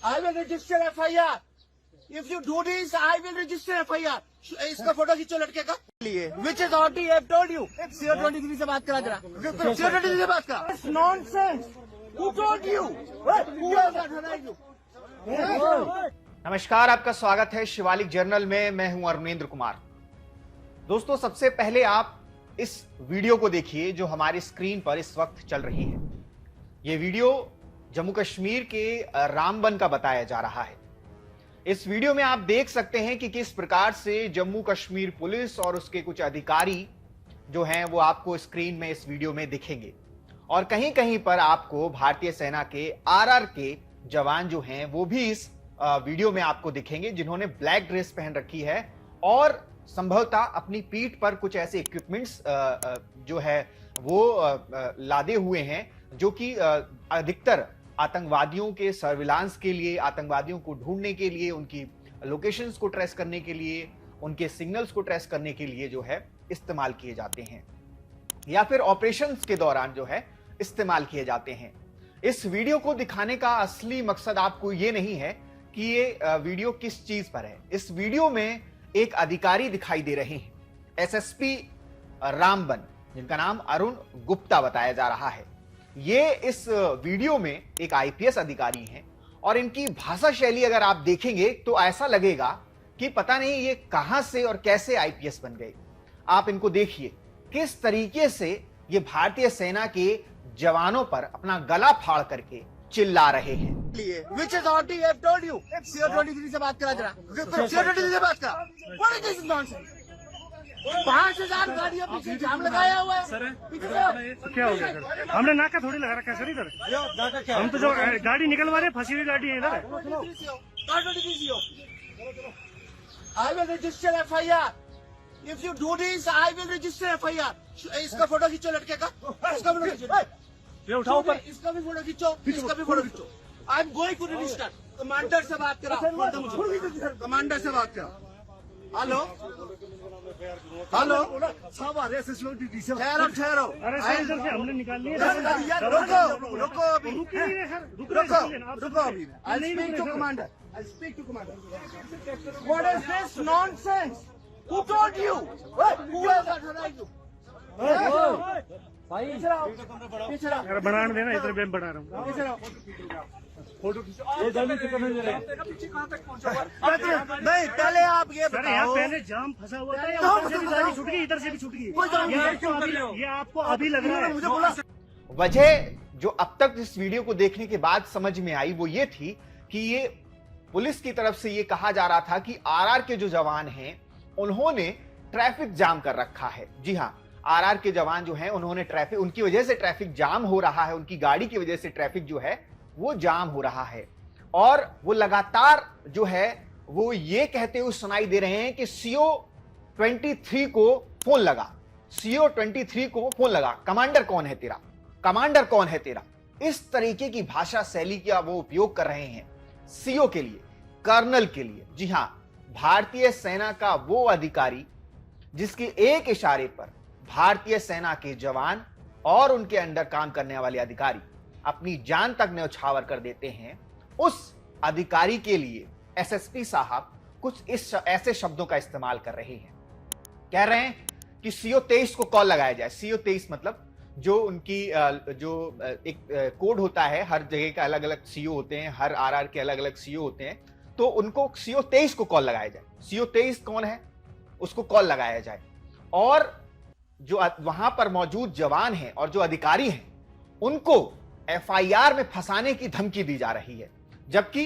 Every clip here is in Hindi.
I will register FIR. If you do this, I will register FIR. इसका फोटो खींचो लड़के का लिए Which authority I have told you? CO23 से बात करा जरा CO23 से बात करा It's nonsense. Who told you? Who has authorized you? नमस्कार, आपका स्वागत है शिवालिक जर्नल में। मैं हूं अरुणेंद्र कुमार। दोस्तों, सबसे पहले आप इस वीडियो को देखिए जो हमारी स्क्रीन पर इस वक्त चल रही है। यह वीडियो जम्मू कश्मीर के रामबन का बताया जा रहा है। इस वीडियो में आप देख सकते हैं कि किस प्रकार से जम्मू कश्मीर पुलिस और उसके कुछ अधिकारी जो हैं वो आपको स्क्रीन में इस वीडियो में दिखेंगे, और कहीं कहीं पर आपको भारतीय सेना के आरआर के जवान जो हैं वो भी इस वीडियो में आपको दिखेंगे, जिन्होंने ब्लैक ड्रेस पहन रखी है और संभवतः अपनी पीठ पर कुछ ऐसे इक्विपमेंट्स जो है वो लादे हुए हैं, जो कि अधिकतर आतंकवादियों के सर्विलांस के लिए, आतंकवादियों को ढूंढने के लिए, उनकी लोकेशंस को ट्रेस करने के लिए, उनके सिग्नल्स को ट्रेस करने के लिए जो है इस्तेमाल किए जाते हैं, या फिर ऑपरेशंस के दौरान जो है इस्तेमाल किए जाते हैं। इस वीडियो को दिखाने का असली मकसद आपको ये नहीं है कि ये वीडियो किस चीज पर है। इस वीडियो में एक अधिकारी दिखाई दे रहे हैं, एसएसपी रामबन, जिनका नाम अरुण गुप्ता बताया जा रहा है। ये इस वीडियो में एक आईपीएस अधिकारी हैं, और इनकी भाषा शैली अगर आप देखेंगे तो ऐसा लगेगा कि पता नहीं ये कहां से और कैसे आईपीएस बन गए। आप इनको देखिए किस तरीके से ये भारतीय सेना के जवानों पर अपना गला फाड़ करके चिल्ला रहे हैं। Which authority I have told you? CO23 से बात करा जरा CO23 से बात करा What is this nonsense? 5,000 गाड़ियों पीछे जाम लगाया हुआ है। क्या हो गया सर? हमने नाका थोड़ी लगा रखा है सर इधर। हम तो जो गाड़ी निकलवा रहे हैं, फंसी हुई गाड़ी है इधर। I will register FIR. If you do this, I will register FIR. इसका फोटो खींचो लड़के का, इसका फोटो खींचो, ये उठाओ ऊपर। इसका भी फोटो खींचो, इसका भी फोटो खींचो। I am going to register. Commander से बात करा, कमांडर से बात करा। हेलो हेलो, ठहरो ठहरो, अरे सर इधर से हमने निकाल लिया। रुको रुको अभी, रुको अभी। I speak to commander, I speak to commander. What is this nonsense? Who told you? Who has authorised you? अरे बनाने देना, इधर मैं बना रहा हूँ। नहीं, पहले आप ये सर यहाँ बताओ। पहले जाम फंसा हुआ था, उधर से भी गाड़ी छूट गई, इधर से भी छूट गई। ये आपको अभी लग रहा है। मुझे बोला वजह जो अब तक इस वीडियो को देखने के बाद समझ में आई वो ये थी कि ये पुलिस की तरफ से ये कहा जा रहा था कि आरआर के जो जवान हैं उन्होंने ट्रैफिक जाम कर रखा है। जी हाँ, आरआर के जवान जो हैं उन्होंने ट्रैफिक, उनकी वजह से ट्रैफिक जाम हो रहा है, उनकी गाड़ी की वजह से ट्रैफिक जो है वो जाम हो रहा है। और वो लगातार जो है वो ये कहते हुए सुनाई दे रहे हैं कि CO23 को फोन लगा, CO23 को फोन लगा, कमांडर कौन है तेरा, कमांडर कौन है तेरा। इस तरीके की भाषा शैली का वो उपयोग कर रहे हैं सीओ के लिए, कर्नल के लिए। जी हां, भारतीय सेना का वो अधिकारी जिसके एक इशारे पर भारतीय सेना के जवान और उनके अंडर काम करने वाले अधिकारी अपनी जान तक न्यौछावर कर देते हैं, उस अधिकारी के लिए एसएसपी साहब कुछ ऐसे शब्दों का इस्तेमाल कर रहे हैं। कह रहे हैं कि CO23 को कॉल लगाया जाए। CO23 मतलब जो उनकी जो एक कोड होता है, हर जगह का अलग अलग सीओ होते हैं, हर आरआर के अलग अलग सीओ होते हैं, तो उनको CO23 को कॉल लगाया जाए। CO23 कौन है उसको कॉल लगाया जाए, और जो वहां पर मौजूद जवान हैं और जो अधिकारी हैं उनको एफआईआर में फंसाने की धमकी दी जा रही है। जबकि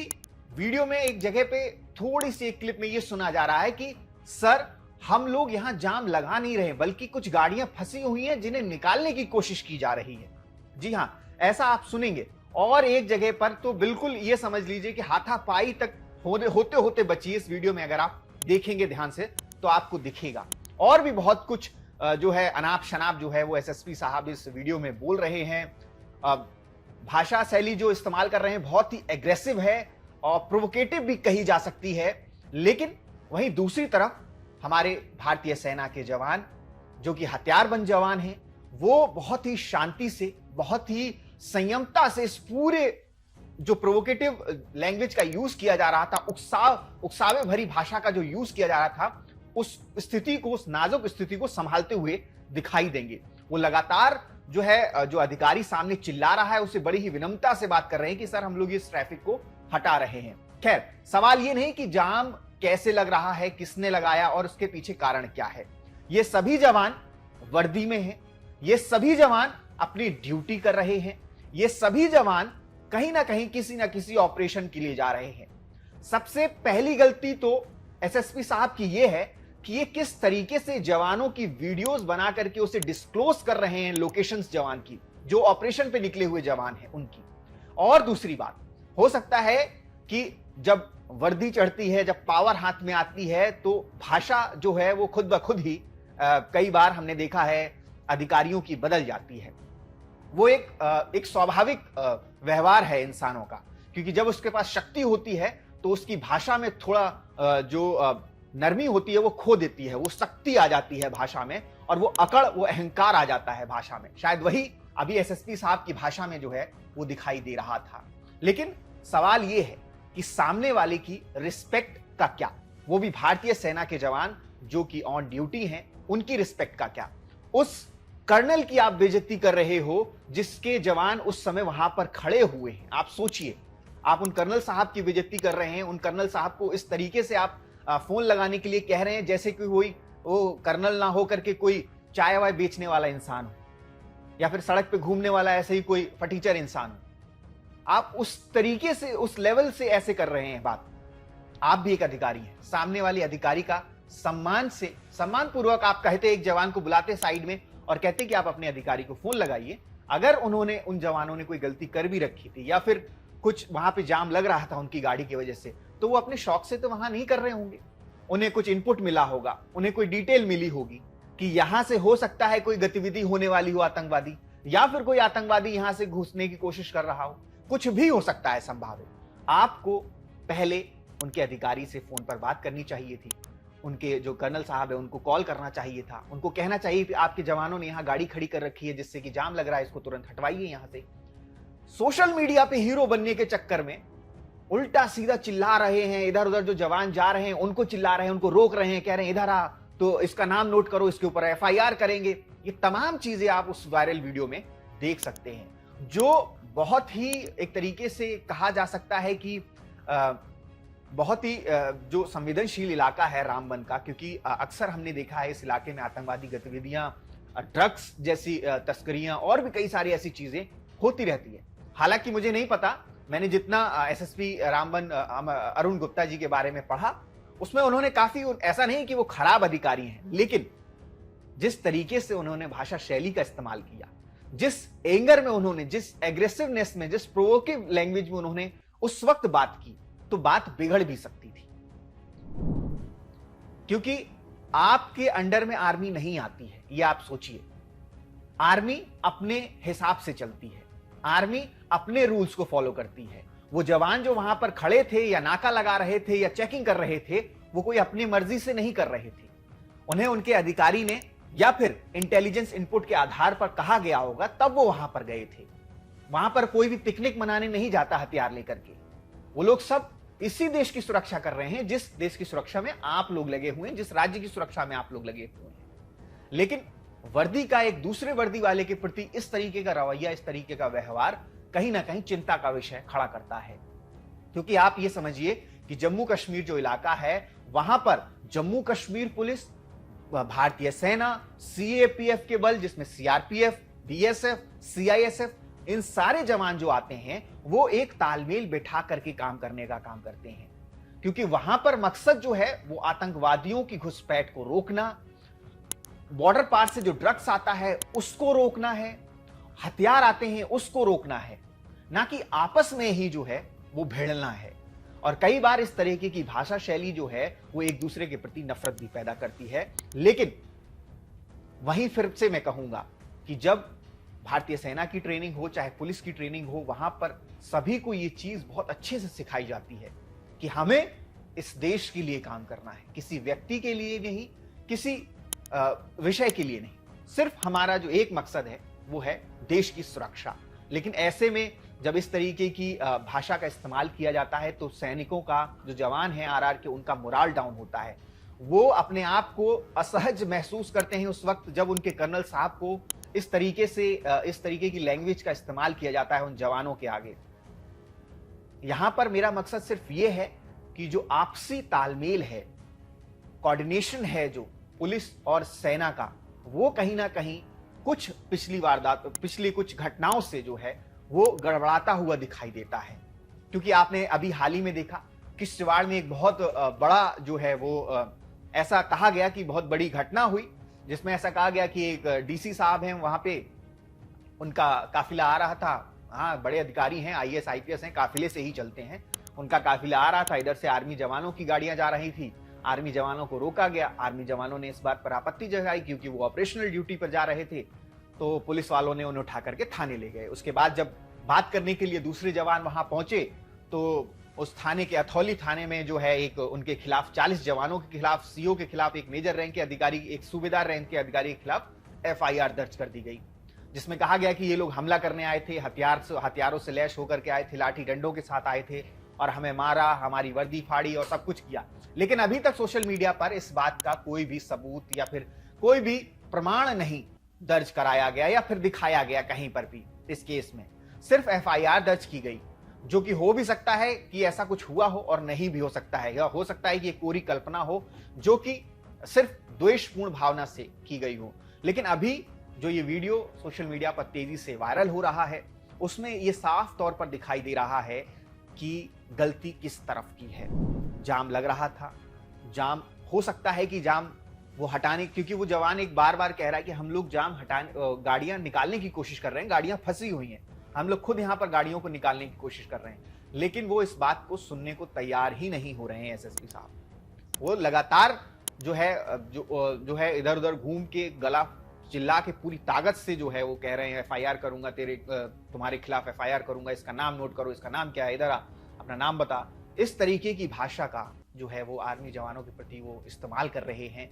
वीडियो में एक जगह पे थोड़ी सी एक क्लिप में यह सुना जा रहा है कि सर हम लोग यहां जाम लगा नहीं रहे, बल्कि कुछ गाड़ियां फंसी हुई हैं जिन्हें निकालने की कोशिश की जा रही है। जी हां, ऐसा आप सुनेंगे। और एक जगह पर तो बिल्कुल यह समझ लीजिए कि हाथापाई तक होते होते बची। इस वीडियो में अगर आप देखेंगे ध्यान से तो आपको दिखेगा। और भी बहुत कुछ जो है अनाप शनाप जो है वो एसएसपी साहब इस वीडियो में बोल रहे हैं। भाषा शैली जो इस्तेमाल कर रहे हैं बहुत ही एग्रेसिव है और प्रोवोकेटिव भी कही जा सकती है। लेकिन वहीं दूसरी तरफ हमारे भारतीय सेना के जवान जो कि हथियारबंद जवान हैं, वो बहुत ही शांति से, बहुत ही संयमता से इस पूरे जो प्रोवोकेटिव लैंग्वेज का यूज किया जा रहा था, उकसावे भरी भाषा का जो यूज किया जा रहा था, उस स्थिति को, उस नाजुक स्थिति को संभालते हुए दिखाई देंगे। वो लगातार जो है, जो अधिकारी सामने चिल्ला रहा है, उसे बड़ी ही विनम्रता से बात कर रहे हैं कि सर हम लोग इस ट्रैफिक को हटा रहे हैं। खैर, सवाल ये नहीं कि जाम कैसे लग रहा है, किसने लगाया और उसके पीछे कारण क्या है। ये सभी जवान वर्दी में हैं, ये सभी जवान अपनी ड्यूटी कर रहे हैं, ये सभी जवान कहीं ना कहीं किसी ना किसी ऑपरेशन के लिए जा रहे हैं। सबसे पहली गलती तो एसएसपी साहब की यह है कि ये किस तरीके से जवानों की वीडियोस बना करके उसे डिस्क्लोज कर रहे हैं, लोकेशंस जवान की, जो ऑपरेशन पे निकले हुए जवान हैं उनकी। और दूसरी बात, हो सकता है कि जब वर्दी चढ़ती है, जब पावर हाथ में आती है, तो भाषा जो है वो खुद ब खुद ही कई बार हमने देखा है अधिकारियों की बदल जाती है। वो एक स्वाभाविक व्यवहार है इंसानों का, क्योंकि जब उसके पास शक्ति होती है तो उसकी भाषा में थोड़ा जो नरमी होती है वो खो देती है, वो शक्ति आ जाती है भाषा में, और वो अकड़, वो अहंकार आ जाता है भाषा में। शायद वही अभी एसएसपी साहब की भाषा में जो है वो दिखाई दे रहा था। लेकिन सवाल ये है कि सामने वाले की रिस्पेक्ट का क्या, वो भी भारतीय सेना के जवान जो कि ऑन ड्यूटी हैं, उनकी रिस्पेक्ट का क्या। उस कर्नल की आप बेइज्जती कर रहे हो जिसके जवान उस समय वहां पर खड़े हुए हैं। आप सोचिए, आप उन कर्नल साहब की बेइज्जती कर रहे हैं, उन कर्नल साहब को इस तरीके से आप फोन लगाने के लिए कह रहे हैं जैसे कि वो कर्नल ना हो करके कोई चाय वाय बेचने वाला इंसान हो, या फिर सड़क पे घूमने वाला ऐसे ही कोई फटीचर इंसान हो। आप उस तरीके से, उस लेवल से ऐसे कर रहे हैं बात। आप भी एक अधिकारी हैं, सामने वाले अधिकारी का सम्मान पूर्वक आप कहते, एक जवान को बुलाते साइड में और कहते कि आप अपने अधिकारी को फोन लगाइए। अगर उन जवानों ने कोई गलती कर भी रखी थी या फिर कुछ वहां पे जाम लग रहा था उनकी गाड़ी की वजह से, तो वो अपने शौक से तो वहां नहीं कर रहे होंगे। उन्हें कुछ इनपुट मिला होगा, उन्हें कोई डिटेल मिली होगी कि यहां से हो सकता है कोई गतिविधि होने वाली हो आतंकवादी, या फिर कोई आतंकवादी यहां से घुसने की कोशिश कर रहा हो, कुछ भी हो सकता है संभावित। आपको पहले उनके अधिकारी से फोन पर बात करनी चाहिए थी, उनके जो कर्नल साहब है उनको कॉल करना चाहिए था, उनको कहना चाहिए कि आपके जवानों ने यहां गाड़ी खड़ी कर रखी है जिससे कि जाम लग रहा है, इसको तुरंत हटवाइए यहां से। सोशल मीडिया पे हीरो बनने के चक्कर में उल्टा सीधा चिल्ला रहे हैं, इधर उधर जो जवान जा रहे हैं उनको चिल्ला रहे हैं, उनको रोक रहे हैं, कह रहे हैं इधर आ, तो इसका नाम नोट करो, इसके ऊपर एफआईआर करेंगे। ये तमाम चीजें आप उस वायरल वीडियो में देख सकते हैं, जो बहुत ही एक तरीके से कहा जा सकता है कि बहुत ही जो संवेदनशील इलाका है रामबन का, क्योंकि अक्सर हमने देखा है इस इलाके में आतंकवादी गतिविधियां, ड्रग्स जैसी तस्करियां और भी कई सारी ऐसी चीजें होती रहती है। हालांकि मुझे नहीं पता, मैंने जितना एसएसपी रामबन अरुण गुप्ता जी के बारे में पढ़ा, उसमें उन्होंने काफी, ऐसा नहीं कि वो खराब अधिकारी हैं, लेकिन जिस तरीके से उन्होंने भाषा शैली का इस्तेमाल किया, जिस एंगर में उन्होंने, जिस एग्रेसिवनेस में, जिस प्रोवोकिव लैंग्वेज में उन्होंने उस वक्त बात की, तो बात बिगड़ भी सकती थी। क्योंकि आपके अंडर में आर्मी नहीं आती है, ये आप सोचिए। आर्मी अपने हिसाब से चलती है, आर्मी अपने रूल्स को फॉलो करती है। वो जवान जो वहां पर खड़े थे या नाका लगा रहे थे या चेकिंग कर रहे थे, वो कोई अपनी मर्जी से नहीं कर रहे थे। उन्हें उनके अधिकारी ने या फिर इंटेलिजेंस इनपुट के आधार पर कहा गया होगा, तब वो वहां पर गए थे। वहां पर कोई भी पिकनिक मनाने नहीं जाता हथियार लेकर के। वो लोग सब इसी देश की सुरक्षा कर रहे हैं जिस देश की सुरक्षा में आप लोग लगे हुए हैं, जिस राज्य की सुरक्षा में आप लोग लगे हुए हैं। लेकिन वर्दी का एक दूसरे वर्दी वाले के प्रति इस तरीके का रवैया, इस तरीके का व्यवहार कहीं ना कहीं चिंता का विषय खड़ा करता है। क्योंकि आप ये समझिए कि जम्मू कश्मीर जो इलाका है, वहां पर जम्मू कश्मीर पुलिस, भारतीय सेना, सीएपीएफ के बल, जिसमें सीआरपीएफ, बीएसएफ, सीआईएसएफ, इन सारे जवान जो आते हैं वो एक तालमेल बैठा करके काम करने का काम करते हैं। क्योंकि वहां पर मकसद जो है वो आतंकवादियों की घुसपैठ को रोकना, बॉर्डर पार से जो ड्रग्स आता है उसको रोकना है, हथियार आते हैं उसको रोकना है, ना कि आपस में ही जो है वो भिड़ना है। और कई बार इस तरीके की भाषा शैली जो है वो एक दूसरे के प्रति नफरत भी पैदा करती है। लेकिन वहीं फिर से मैं कहूंगा कि जब भारतीय सेना की ट्रेनिंग हो, चाहे पुलिस की ट्रेनिंग हो, वहां पर सभी को ये चीज बहुत अच्छे से सिखाई जाती है कि हमें इस देश के लिए काम करना है, किसी व्यक्ति के लिए नहीं, किसी विषय के लिए नहीं। सिर्फ हमारा जो एक मकसद है वो है देश की सुरक्षा। लेकिन ऐसे में जब इस तरीके की भाषा का इस्तेमाल किया जाता है तो सैनिकों का, जो जवान हैं आरआर के, उनका मोराल डाउन होता है। वो अपने आप को असहज महसूस करते हैं उस वक्त जब उनके कर्नल साहब को इस तरीके की लैंग्वेज का इस्तेमाल किया जाता है उन जवानों के आगे। यहां पर मेरा मकसद सिर्फ ये है कि जो आपसी तालमेल है, कोऑर्डिनेशन है जो पुलिस और सेना का, वो कहीं ना कहीं कुछ पिछली कुछ घटनाओं से जो है वो गड़बड़ाता हुआ दिखाई देता है। क्योंकि आपने अभी हाल ही में देखा किश्तवाड़ में एक बहुत बड़ा जो है वो ऐसा कहा गया कि बहुत बड़ी घटना हुई, जिसमें ऐसा कहा गया कि एक डीसी साहब हैं वहां पे, उनका काफिला आ रहा था। हाँ, बड़े अधिकारी हैं, आईएएस आईपीएस हैं, काफिले से ही चलते हैं। उनका काफिला आ रहा था, इधर से आर्मी जवानों की गाड़ियां जा रही थी, आर्मी जवानों को रोका गया। आर्मी जवानों ने इस बात पर आपत्ति जताई क्योंकि वो ऑपरेशनल ड्यूटी पर जा रहे थे, तो पुलिस वालों ने उन्हें उठा करके थाने ले गए। उसके बाद जब बात करने के लिए दूसरे जवान वहां पहुंचे तो उस थाने के अथौली थाने में जो है एक उनके खिलाफ 40 जवानों के खिलाफ, सीओ के खिलाफ, एक मेजर रैंक के अधिकारी, एक सूबेदार रैंक के अधिकारी के खिलाफ एफआईआर दर्ज कर दी गई, जिसमें कहा गया कि ये लोग हमला करने आए थे, हथियारों से लैस होकर के आए थे, लाठी डंडों के साथ आए थे और हमें मारा, हमारी वर्दी फाड़ी और सब कुछ किया। लेकिन अभी तक सोशल मीडिया पर इस बात का कोई भी सबूत या फिर कोई भी प्रमाण नहीं दर्ज कराया गया या फिर दिखाया गया कहीं पर भी। इस केस में सिर्फ एफआईआर दर्ज की गई, जो कि हो भी सकता है कि ऐसा कुछ हुआ हो और नहीं भी हो सकता है, या हो सकता है कि ये कोरी कल्पना हो जो कि सिर्फ द्वेषपूर्ण भावना से की गई हो। लेकिन अभी जो ये वीडियो सोशल मीडिया पर तेजी से वायरल हो रहा है, उसमें ये साफ तौर पर दिखाई दे रहा है कि गलती किस तरफ की है। जाम लग रहा था, जाम हो सकता है कि जाम वो हटाने, क्योंकि वो जवान एक बार बार कह रहा है कि हम लोग जाम हटाने, गाड़ियां निकालने की कोशिश कर रहे हैं, गाड़ियां फंसी हुई हैं, हम लोग खुद यहाँ पर गाड़ियों को निकालने की कोशिश कर रहे हैं। लेकिन वो इस बात को सुनने को तैयार ही नहीं हो रहे हैं एसएसपी साहब। वो लगातार जो है इधर उधर घूम के गला चिल्ला के पूरी ताकत से जो है वो कह रहे हैं एफआईआर करूंगा, तुम्हारे खिलाफ एफआईआर करूंगा, इसका नाम नोट करो, इसका नाम क्या है, इधर आ, अपना नाम बता। इस तरीके की भाषा का जो है वो आर्मी जवानों के प्रति वो इस्तेमाल कर रहे हैं।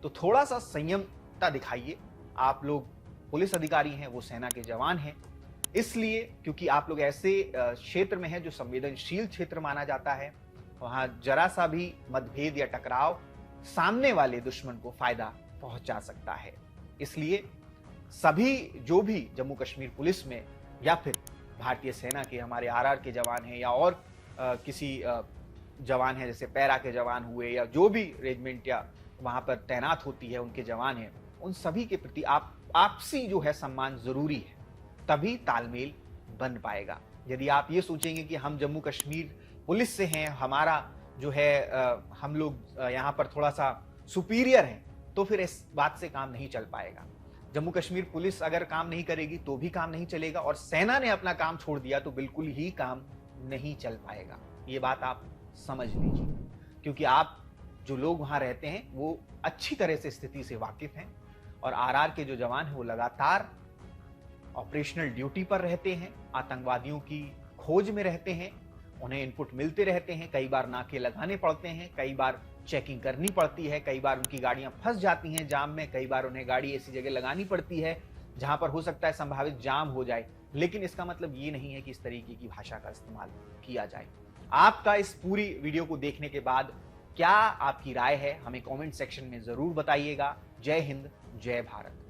तो थोड़ा सा संयमता दिखाइए। आप लोग पुलिस अधिकारी हैं, वो सेना के जवान हैं, इसलिए क्योंकि आप लोग ऐसे क्षेत्र में हैं जो संवेदनशील क्षेत्र माना जाता है, वहां जरा सा भी मतभेद या टकराव सामने वाले दुश्मन को फायदा पहुंचा सकता है। इसलिए सभी जो भी जम्मू कश्मीर पुलिस में या फिर भारतीय सेना के हमारे आरआर के जवान हैं या और किसी जवान हैं, जैसे पैरा के जवान हुए या जो भी रेजिमेंट या वहां पर तैनात होती है उनके जवान हैं, उन सभी के प्रति आपसी जो है सम्मान जरूरी है, तभी तालमेल बन पाएगा। यदि आप ये सोचेंगे कि हम जम्मू कश्मीर पुलिस से हैं, हमारा जो है हम लोग यहाँ पर थोड़ा सा सुपीरियर हैं, तो फिर इस बात से काम नहीं चल पाएगा। जम्मू कश्मीर पुलिस अगर काम नहीं करेगी तो भी काम नहीं चलेगा, और सेना ने अपना काम छोड़ दिया तो बिल्कुल ही काम नहीं चल पाएगा। ये बात आप समझ लीजिए, क्योंकि आप जो लोग वहां रहते हैं वो अच्छी तरह से स्थिति से वाकिफ हैं, और आरआर के जो जवान हैं वो लगातार ऑपरेशनल ड्यूटी पर रहते हैं, आतंकवादियों की खोज में रहते हैं, उन्हें इनपुट मिलते रहते हैं, कई बार नाके लगाने पड़ते हैं, कई बार चेकिंग करनी पड़ती है, कई बार उनकी गाड़ियां फंस जाती हैं जाम में, कई बार उन्हें गाड़ी ऐसी जगह लगानी पड़ती है जहां पर हो सकता है संभावित जाम हो जाए। लेकिन इसका मतलब ये नहीं है कि इस तरीके की भाषा का इस्तेमाल किया जाए। आपका इस पूरी वीडियो को देखने के बाद क्या आपकी राय है, हमें कमेंट सेक्शन में जरूर बताइएगा। जय हिंद, जय भारत।